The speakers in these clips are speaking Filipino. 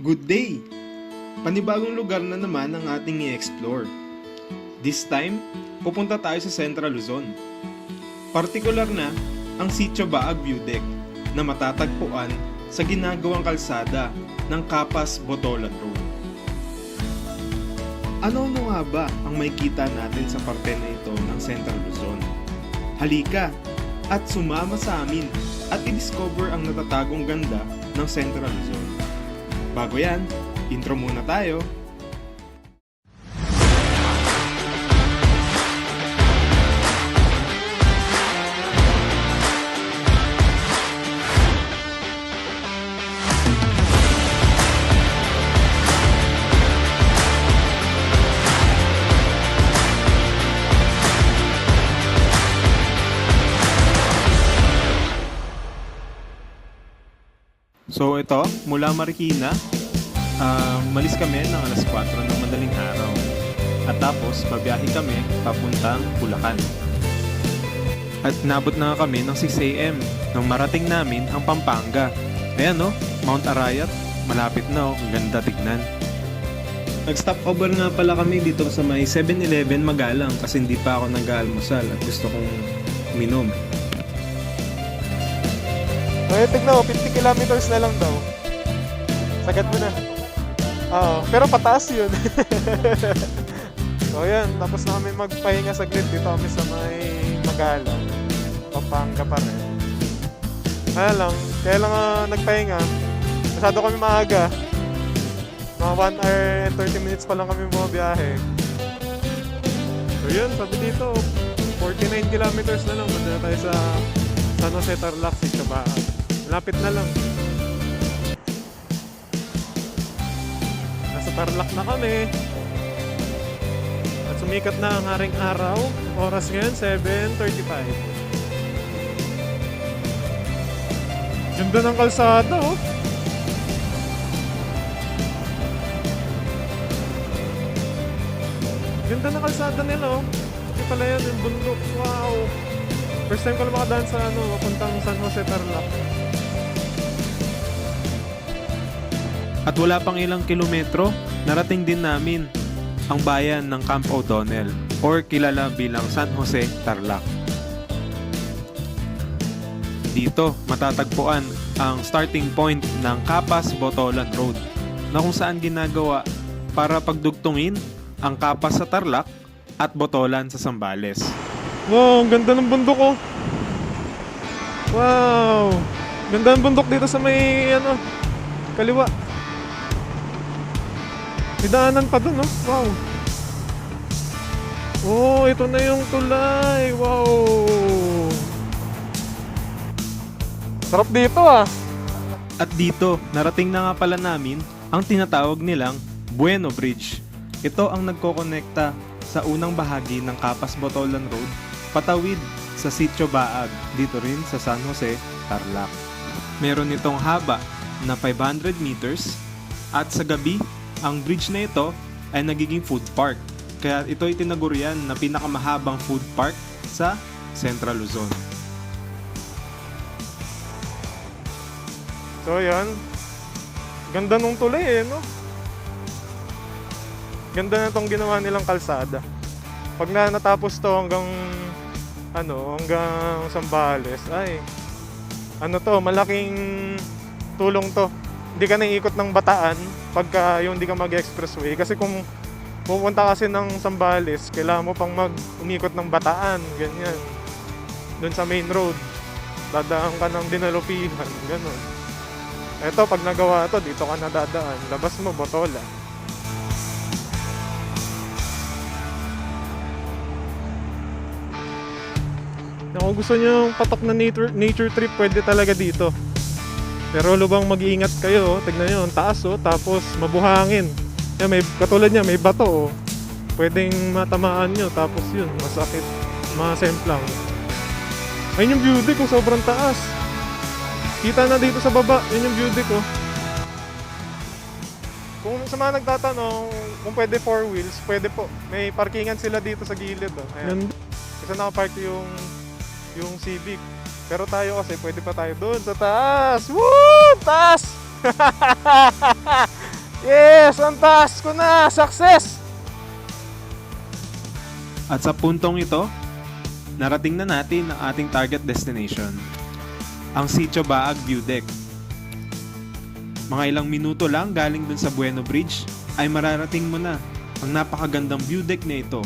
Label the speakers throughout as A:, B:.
A: Good day! Panibagong lugar na naman ang ating i-explore. This time, pupunta tayo sa Central Luzon. Partikular na ang Sitio Baag View Deck na matatagpuan sa ginagawang kalsada ng Capas Botolan Road. Ano-ano nga ba ang makikita natin sa parte na ito ng Central Luzon? Halika at sumama sa amin at i-discover ang natatagong ganda ng Central Luzon. Bago yan, intro muna tayo. So ito, mula Marikina, malis kami ng alas 4 ng madaling araw. At tapos, babiyahe kami papuntang Bulacan. At nabot na kami ng 6 a.m. nang marating namin ang Pampanga. Ayan no, Mount Arayat, malapit na ang ganda tignan. Nag-stop over nga pala kami dito sa may 7-Eleven Magalang kasi hindi pa ako nag-aalmusal at gusto kong uminom.
B: Okay, tignan mo, 50 kilometers na lang daw. Sagad mo na. Oo, pero pataas yun. So yan, tapos na kami magpahinga saglit dito kami sa may Magalang. Pampanga pa rin. Kaya lang nagpahinga. Masyado kami maaga. Mga 1 hour and 30 minutes pa lang kami bumabiyahe. So yun, sabi dito, 49 kilometers na lang. Muna tayo sa San Jose Tarlac, Sitio Baag. Lapit na lang. Nasa Tarlac na kami. At sumikat na ang haring araw. Oras ngayon, 7:35. Ganda ng kalsada, oh. Ganda ng kalsada nila, oh. Hindi pala yan, yung bundok. Wow! First time ko lang makadaan sa papuntang San Jose Tarlac.
A: At wala pang ilang kilometro, narating din namin ang bayan ng Camp O'Donnell or kilala bilang San Jose Tarlac. Dito matatagpuan ang starting point ng Capas Botolan Road na kung saan ginagawa para pagdugtungin ang Capas sa Tarlac at Botolan sa Zambales.
B: Wow, ang ganda ng bundok, oh. Wow! Ganda ng bundok dito sa may kaliwa. May daanan pa dun, no? Wow! Oh, ito na yung tulay! Wow! Sarap dito, ah!
A: At dito, narating na nga pala namin ang tinatawag nilang Bueno Bridge. Ito ang nagkokonekta sa unang bahagi ng Capas Botolan Road patawid sa Sitio Baag, dito rin sa San Jose, Tarlac. Meron itong haba na 500 meters at sa gabi, ang bridge na ito ay nagiging food park. Kaya ito ay tinagurian na pinakamahabang food park sa Central Luzon.
B: So, yan. Ganda nung tulay, no? Ganda na itong ginawa nilang kalsada. Pag natapos to hanggang Zambales, ay malaking tulong to. Hindi ka naiikot ng Bataan pagka yung hindi ka mag-expressway kasi kung pupunta kasi ng Zambales, kailangan mo pang umikot ng Bataan, ganyan. Doon sa main road, dadaan ka ng Dinalupihan, ganun. Eto, pag nagawa to, dito ka na dadaan, labas mo, Botolan. Kung gusto nyo yung patok na nature trip, pwede talaga dito. Pero lubang mag-iingat kayo, tignan nyo, ang taas, tapos mabuhangin. Yan, katulad niya, may bato. Pwedeng matamaan nyo, tapos yun, masakit, masemplang. Ayun yung view deck, sobrang taas. Kita na dito sa baba, yun yung view deck. Kung sa mga nagtatanong kung pwede 4 wheels, pwede po. May parkingan sila dito sa gilid. Ayan. Kasi nakapark yung Civic. Pero tayo kasi pwede pa tayo doon sa taas. Woo! Taas! Yes! Ang taas ko na! Success!
A: At sa puntong ito, narating na natin ang ating target destination, ang Sitio Baag View Deck. Mga ilang minuto lang galing dun sa Bueno Bridge ay mararating mo na ang napakagandang view deck na ito.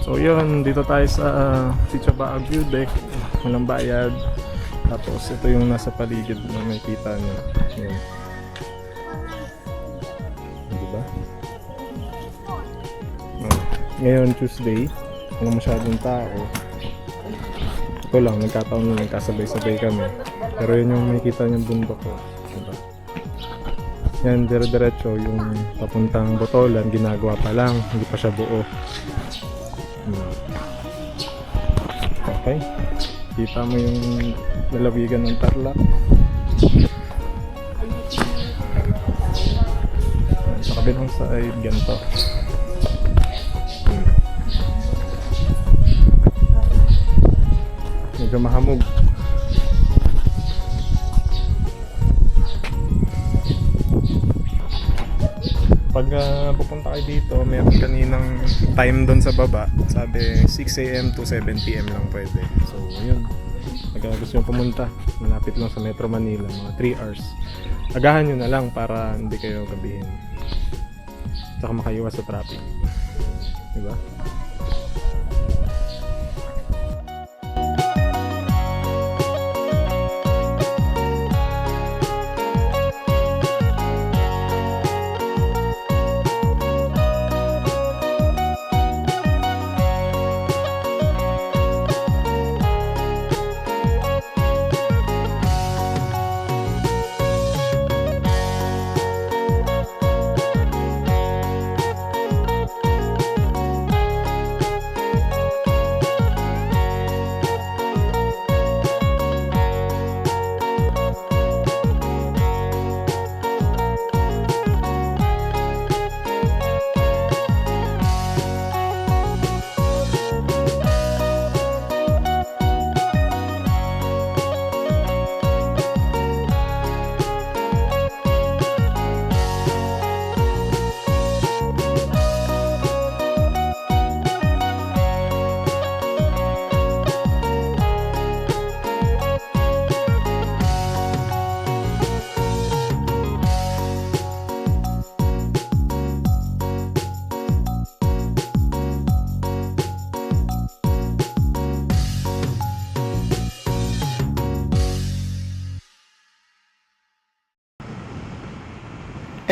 C: So yun, dito tayo sa Sitio Baag View Deck, walang bayad. Tapos ito yung nasa paligid na makikita nyo. Yun. Diba? Ngayon Tuesday, walang masyadong tao. Ito lang, nagkataon na nagkasabay-sabay kami. Pero yun yung makikita nyo bundok ko. Diba? Yan, dire-diretso yung papuntang Botolan, ginagawa pa lang, hindi pa siya buo. Okay, kita mo yung lalawigan ng Tarlac. Sa kabilang side, ganito. Medyo mahamog. Pag pupunta kayo dito, mayroon kaninang time doon sa baba. Sabi 6 AM to 7 PM lang pwede. So, yun. Pag gusto nyo pumunta, malapit lang sa Metro Manila, mga 3 hours. Agahan nyo na lang para hindi kayo gabihin. Tsaka makaiwas sa traffic. Diba?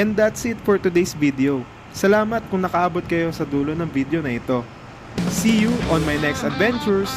A: And that's it for today's video. Salamat kung nakaabot kayo sa dulo ng video na ito. See you on my next adventures!